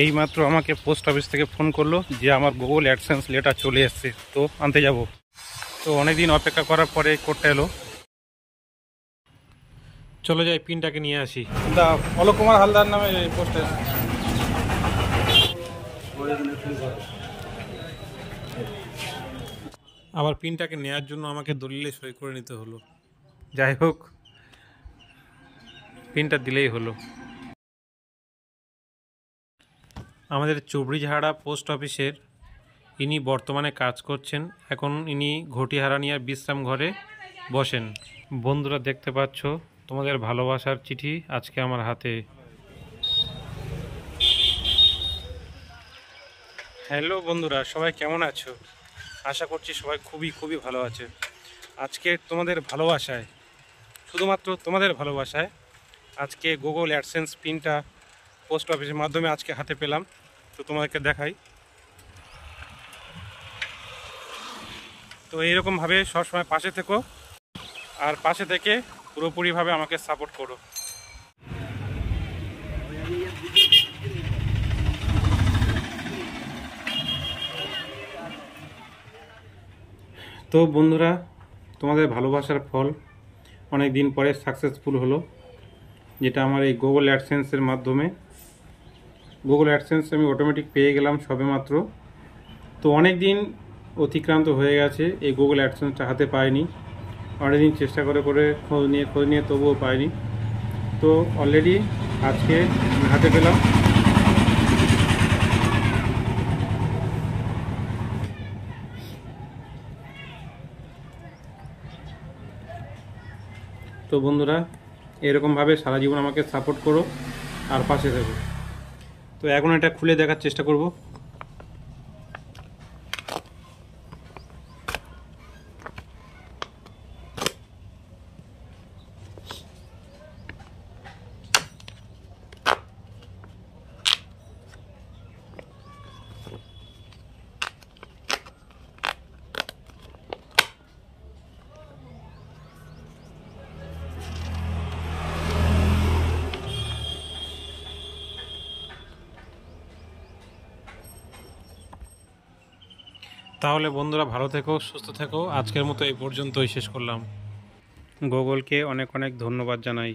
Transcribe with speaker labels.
Speaker 1: এইমাত্র আমাকে post office থেকে ফোন করলো যে আমার গুগল অ্যাডসেন্স লেটার চলে এসছে, তো আনতে যাব। তো অনেকদিন অপেক্ষা করার পরে কোডটা এলো। চলে যাই, পিনটাকে নিয়ে আসি। দা অলোক কুমার হালদার নামে পোস্টে আবার পিনটাকে নেওয়ার জন্য আমাকে দলিলে সই করে নিতে হলো। যাই হোক, পিনটা দিলেই হলো। আমাদের চুবড়িঝাড়া পোস্ট অফিসের ইনি বর্তমানে কাজ করছেন। এখন ইনি ঘটিহারানিয়ার বিশ্রাম ঘরে বসেন। বন্ধুরা, দেখতে পাচ্ছ তোমাদের ভালোবাসার চিঠি আজকে আমার হাতে। হ্যালো বন্ধুরা, সবাই কেমন আছো? আশা করছি সবাই খুবই ভালো আছে। আজকে তোমাদের ভালোবাসায়, শুধুমাত্র তোমাদের ভালোবাসায়, আজকে গুগল অ্যাডসেন্স পিনটা পোস্ট অফিসের মাধ্যমে আজকে হাতে পেলাম। তো তোমাদেরকে দেখাই। তো এইরকমভাবে সবসময় পাশে থেকো, আর পাশে থেকে পুরোপুরিভাবে আমাকে সাপোর্ট করো। তো বন্ধুরা, তোমাদের ভালোবাসার ফল অনেক দিন পরে সাকসেসফুল হলো, যেটা আমার এই গুগল অ্যাডসেন্সের মাধ্যমে। গুগল অ্যাডসেন্স আমি অটোমেটিক পেয়ে গেলাম সবেমাত্র। তো অনেক দিন অতিক্রান্ত হয়ে গেছে, এই গুগল অ্যাডসেন্সটা হাতে পাইনি। অনেকদিন চেষ্টা করে খোঁজ নিয়ে তবুও পাইনি। তো অলরেডি আজকে হাতে পেলাম। তো বন্ধুরা, এরকমভাবে সারা জীবন আমাকে সাপোর্ট করো আর পাশে থাকো। তো এখন এটা খুলে দেখার চেষ্টা করব। তাহলে বন্ধুরা, ভালো থেকো, সুস্থ থেকো। আজকের মতো এই পর্যন্তই শেষ করলাম। গুগলকে অনেক ধন্যবাদ জানাই।